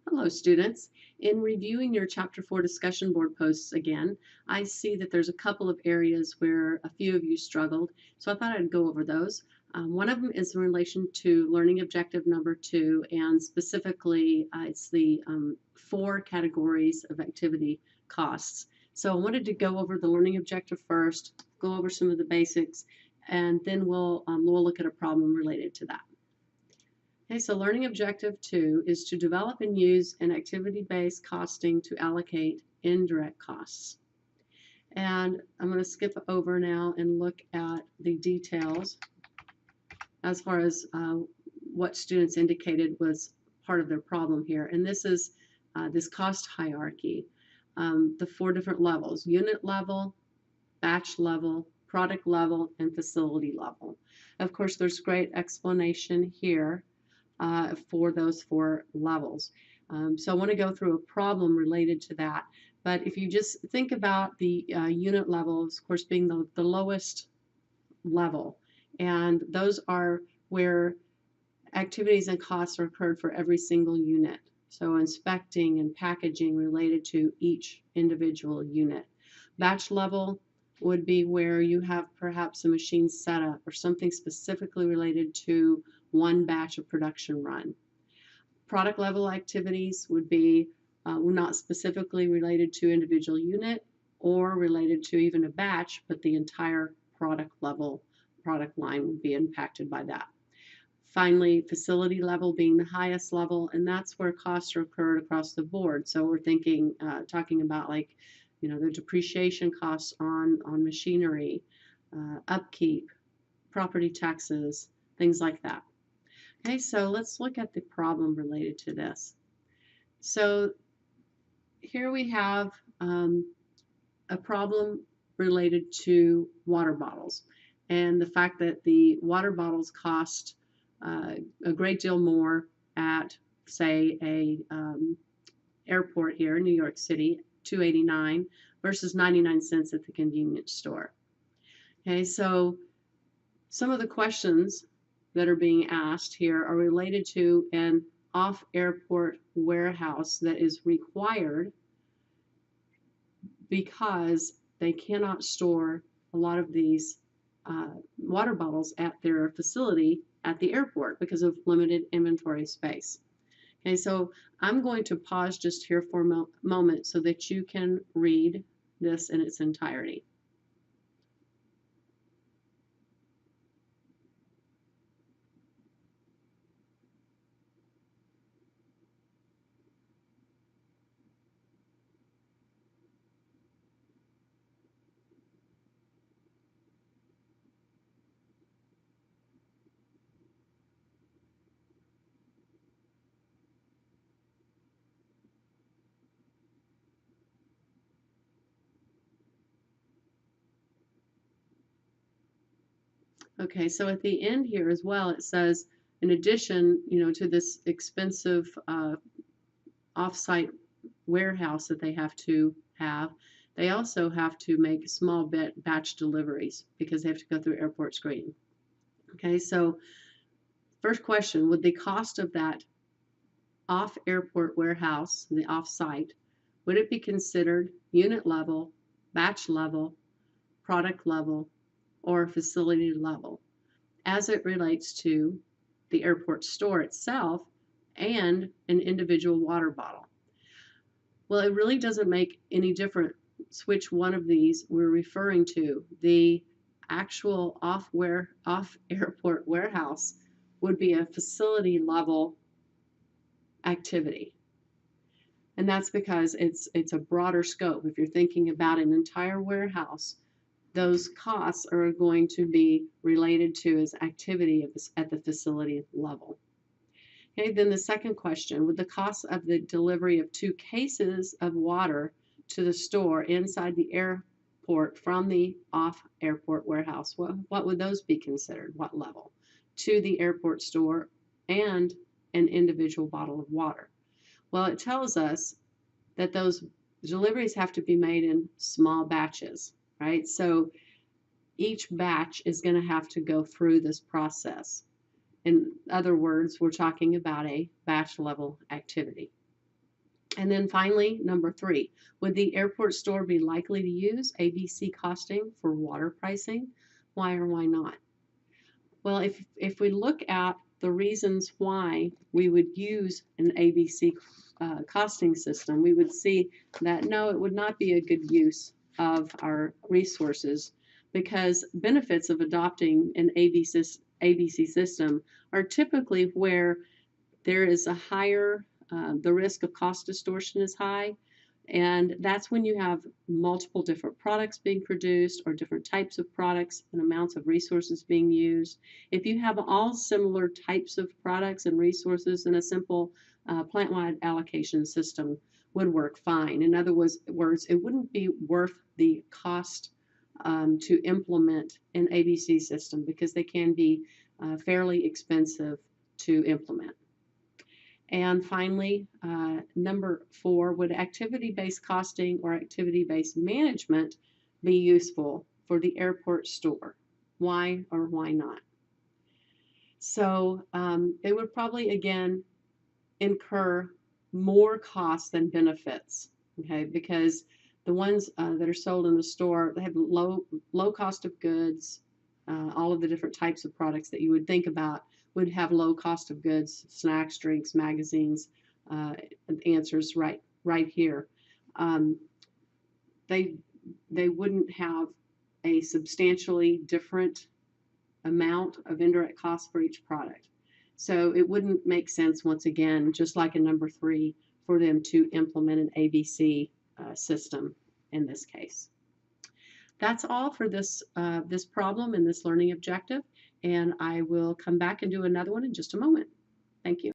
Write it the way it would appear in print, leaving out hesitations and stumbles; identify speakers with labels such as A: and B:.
A: Hello, students. In reviewing your Chapter 4 discussion board posts again, I see that there's a couple of areas where a few of you struggled, so I thought I'd go over those. One of them is in relation to learning objective number 2, and specifically, it's the 4 categories of activity costs. So I wanted to go over the learning objective first, go over some of the basics, and then we'll look at a problem related to that. Okay, so learning objective 2 is to develop and use an activity-based costing to allocate indirect costs. And I'm going to skip over now and look at the details as far as what students indicated was part of their problem here. And this is this cost hierarchy, the 4 different levels: unit level, batch level, product level, and facility level. Of course, there's great explanation here for those 4 levels. So I want to go through a problem related to that. But if you just think about the unit levels, of course, being the lowest level, and those are where activities and costs are incurred for every single unit. So inspecting and packaging related to each individual unit. Batch level would be where you have perhaps a machine setup or something specifically related to one batch of production run. Product level activities would be not specifically related to individual unit or related to even a batch, but the entire product line would be impacted by that. Finally, facility level being the highest level, and that's where costs are incurred across the board. So we're talking about, like, the depreciation costs on machinery, upkeep, property taxes, things like that. Okay, so let's look at the problem related to this. So here we have a problem related to water bottles, and the fact that the water bottles cost a great deal more at, say, a airport here in New York City, $2.89 versus 99 cents at the convenience store. Okay, so some of the questions that are being asked here are related to an off-airport warehouse that is required because they cannot store a lot of these water bottles at their facility at the airport because of limited inventory space. Okay, so I'm going to pause just here for a moment so that you can read this in its entirety. Okay, so at the end here as well, it says, in addition, to this expensive off-site warehouse that they have to have, they also have to make small batch deliveries because they have to go through airport screening. Okay, so first question, would the cost of that off-airport warehouse, the off-site, would it be considered unit level, batch level, product level, or facility level as it relates to the airport store itself and an individual water bottle? Well, it really doesn't make any difference which one of these we're referring to. The actual off-airport warehouse would be a facility level activity. And that's because it's a broader scope. If you're thinking about an entire warehouse, those costs are going to be related to as activity at the facility level. Okay, then the second question, would the cost of the delivery of 2 cases of water to the store inside the airport from the off-airport warehouse, what would those be considered? What level? To the airport store and an individual bottle of water. Well, it tells us that those deliveries have to be made in small batches, right? So each batch is going to have to go through this process. In other words, we're talking about a batch level activity. And then finally, number 3, would the airport store be likely to use ABC costing for water pricing? Why or why not? Well, if we look at the reasons why we would use an ABC costing system, we would see that no, it would not be a good use of our resources, because benefits of adopting an ABC system are typically where there is a higher, the risk of cost distortion is high. And that's when you have multiple different products being produced or different types of products and amounts of resources being used. If you have all similar types of products and resources, then a simple plant-wide allocation system would work fine. In other words, it wouldn't be worth the cost to implement an ABC system, because they can be fairly expensive to implement. And finally, number 4, would activity-based costing or activity-based management be useful for the airport store? Why or why not? So it would probably, again, incur more costs than benefits, okay? Because the ones that are sold in the store, they have low cost of goods. All of the different types of products that you would think about would have low cost of goods: snacks, drinks, magazines. Answers right here. Um, they they wouldn't have a substantially different amount of indirect costs for each product. So it wouldn't make sense, once again, just like in number 3, for them to implement an ABC system in this case. That's all for this problem and this learning objective, and I will come back and do another one in just a moment. Thank you.